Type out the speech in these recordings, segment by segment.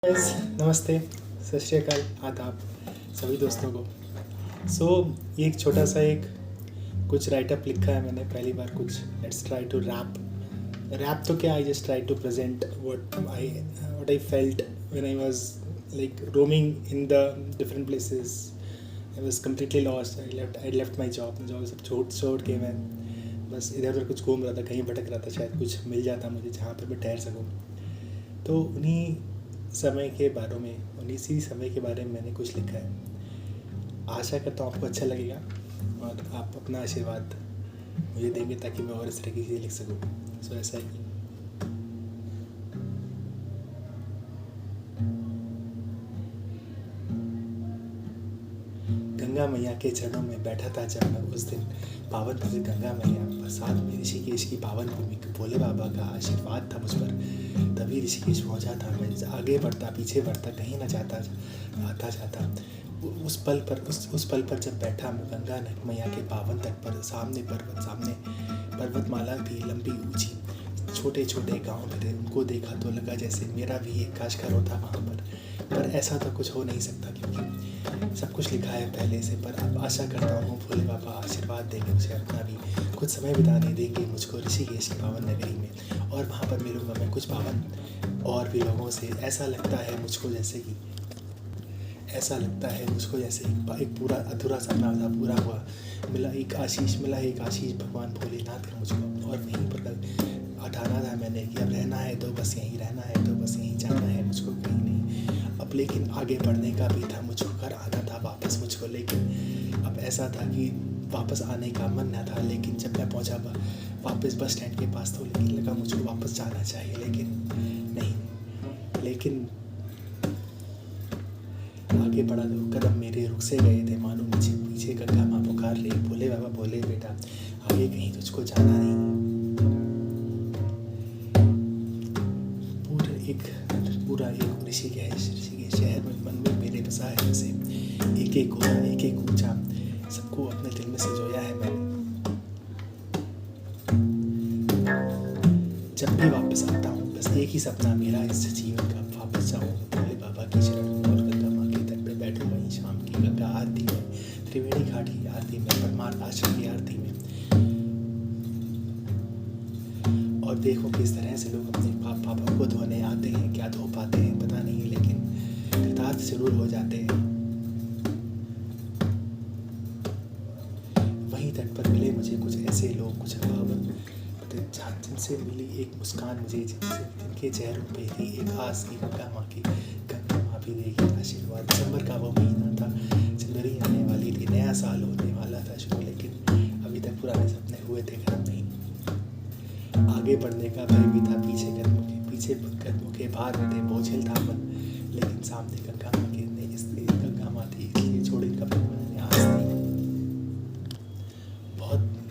Guys, नमस्ते, सत श्री अकाल, आदाब सभी दोस्तों को। ये एक छोटा सा एक कुछ राइटअप लिखा है मैंने पहली बार कुछ। लेट्स ट्राई टू रैप तो क्या, I just try to present what I felt when I was like roaming in the different places. I was completely lost. I left my job सब छोड़ के मैं बस इधर उधर कुछ घूम रहा था, कहीं भटक रहा था, शायद कुछ मिल जाता मुझे जहाँ पर मैं ठहर सकूँ। तो उन्हीं समय के बारे में मैंने कुछ लिखा है। आशा करता हूँ आपको अच्छा लगेगा और आप अपना आशीर्वाद मुझे देंगे ताकि मैं और इस तरह की चीज़ें लिख सकूँ। ऐसा ही गंगा मैया के चरणों में बैठा था जब मैं उस दिन। पावन पवित्र गंगा मैया बरसात में ऋषिकेश की पावन भूमि को भोले बाबा का आशीर्वाद था मुझ पर। तभी ऋषिकेश पहुंचा था मैं। आगे बढ़ता पीछे बढ़ता कहीं ना जाता आता जाता। उस पल पर जब बैठा मैं गंगा मैया के पावन तट पर, सामने पर्वतमाला भी लंबी ऊंची, छोटे छोटे गांव भी थे। उनको देखा तो लगा जैसे मेरा भी एक काश घर होता वहाँ पर ऐसा तो कुछ हो नहीं सकता क्योंकि सब कुछ लिखा है पहले से। पर अब आशा करता हूँ भोले बाबा आशीर्वाद देंगे मुझे, अपना भी कुछ समय बिताने देंगे मुझको ऋषिकेश की पावन नगरी में, और वहाँ पर मिलूँगा मैं कुछ पावन और भी लोगों से। ऐसा लगता है मुझको जैसे एक पूरा अधूरा सपना था पूरा हुआ। मिला एक आशीष भगवान भोलेनाथ का मुझको। और वहीं पर ठाना था मैंने कि अब रहना है तो बस यहीं रहना है, तो बस यहीं जाना है मुझको, कहीं नहीं। अब लेकिन आगे बढ़ने का भी था मुझको, घर आना था वापस मुझको। लेकिन अब ऐसा था कि वापस आने का मन न था। लेकिन जब मैं पहुंचा वापस बस स्टैंड के पास तो लगा मुझको वापस जाना चाहिए, लेकिन नहीं। लेकिन आगे बढ़ा तो कदम मेरे रुक से गए थे, मानो मुझे पीछे गंगा माँ पुकार रही। भोले बाबा बोले बेटा आगे कहीं तुझको जाना नहीं। पूरा एक ऋषिकेश शहर में मन में मेरे बसा है जैसे। एक कोना एक ऊंचा सबको अपने दिल में सजोया है मैंने। जब भी वापस आता हूँ बस एक ही सपना मेरा इस जीवन का, वापस जाऊँ भोले बाबा की शरण में और गंगा माँ के तट पे बैठूँ वहीं शाम की गंगा आरती में, त्रिवेणी घाट की आरती में, परमार्थ आश्रम की आरती में। और देखो किस तरह से लोग अपने पापों को धोने आते हैं, क्या धो पाते हैं पता नहीं, लेकिन कृतार्थ जरूर हो जाते हैं। वहीं तट पर मिले मुझे कुछ ऐसे लोग, कुछ भावन, जिनसे मिली एक मुस्कान मुझे, जिनके चेहरों पे थी एक आस की गंगा माँ भी देगी आशीर्वाद। दिसंबर का वो महीना था, जनवरी आने वाली थी, नया साल होने वाला था शुरू, लेकिन अभी तक पुराने सपने हुए थे खत्म नहीं। आगे बढ़ने का भय भी था, पीछे कदमों के भार में थे, बोझिल था मन। लेकिन सामने गंगा माँ थी, इसलिए छोड़ी कभी मैंने आस नहीं।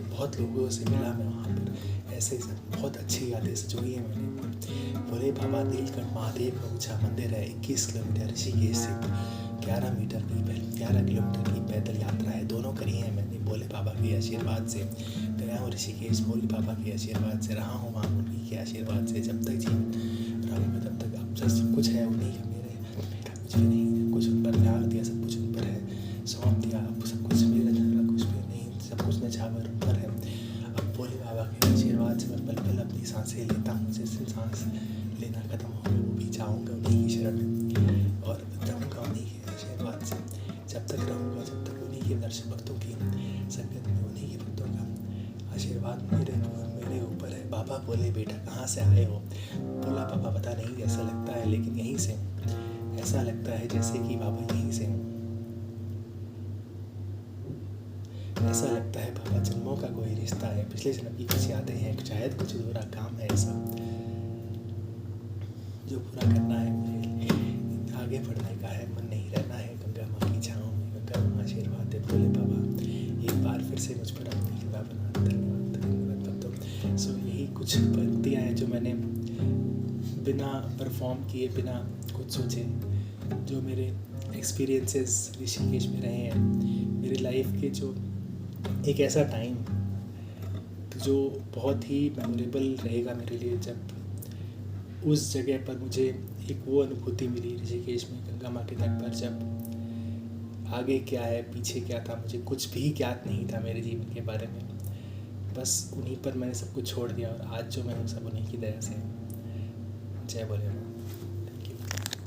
बहुत लोगों से मिला मैं वहाँ पर, ऐसे सब बहुत अच्छी यादें सजोई है मैंने। भोले बाबा नीलकंठ महादेव का ऊंचा मंदिर है, 21 किलोमीटर ऋषिकेश से 11 किलोमीटर की पैदल यात्रा है। दोनों करी है मैंने भोले बाबा के आशीर्वाद से। गया हूँ ऋषिकेश भोले बाबा के आशीर्वाद से, रहा हूँ वहाँ उन्हीं के आशीर्वाद से। जब तक जीवन रहा मैं तब तक अब सब कुछ है उन्हीं का, मेरा कुछ भी नहीं। कुछ उन पर ध्यान दिया, सब कुछ उन पर है, सौंप दिया। अब सब कुछ मेरा कुछ भी नहीं, सब कुछ नछावर उन पर है। अब भोले बाबा के आशीर्वाद से मैं पल पल अपनी सांसें लेता हूँ। जैसे सांस लेना खत्म हो गया वो भी जाऊँगा उन्हीं की शरण में और रहूँगा उन्हीं के आशीर्वाद से। जब तक रहूँगा जब तक उन्हीं के दर्शन भक्तों की संगत में, उन्हीं के भक्तों का आशीर्वाद मेरे ऊपर है। बाबा बोले बेटा कहाँ से आए हो? बोला बाबा पता नहीं जैसा लगता है, लेकिन यहीं से ऐसा लगता है जैसे कि बाबा यहीं से हूँ। ऐसा लगता है बाबा जन्मों का कोई रिश्ता है, पिछले जन्म की कुछ यादें हैं, शायद कुछ अधूरा काम है ऐसा जो पूरा करना है मुझे। आगे बढ़ने का है, मन नहीं रहना है गंगा माँ की छाँव में। गंगा माँ आशीर्वाद दे भोले बाबा एक बार फिर से मुझ पर अपनी कृपा बना। धन्यवाद तो यही कुछ पंक्तियाँ हैं जो मैंने बिना परफॉर्म किए, बिना कुछ सोचे, जो मेरे एक्सपीरियंसेस ऋषिकेश में रहे हैं, मेरी लाइफ के जो एक ऐसा टाइम जो बहुत ही मेमोरेबल रहेगा मेरे लिए, जब उस जगह पर मुझे एक वो अनुभूति मिली ऋषिकेश में गंगा माँ के तट पर, जब आगे क्या है पीछे क्या था मुझे कुछ भी ज्ञात नहीं था मेरे जीवन के बारे में। बस उन्हीं पर मैंने सब कुछ छोड़ दिया और आज जो मैं हूँ सब उन्हीं की दया से। जय भोले बाबा।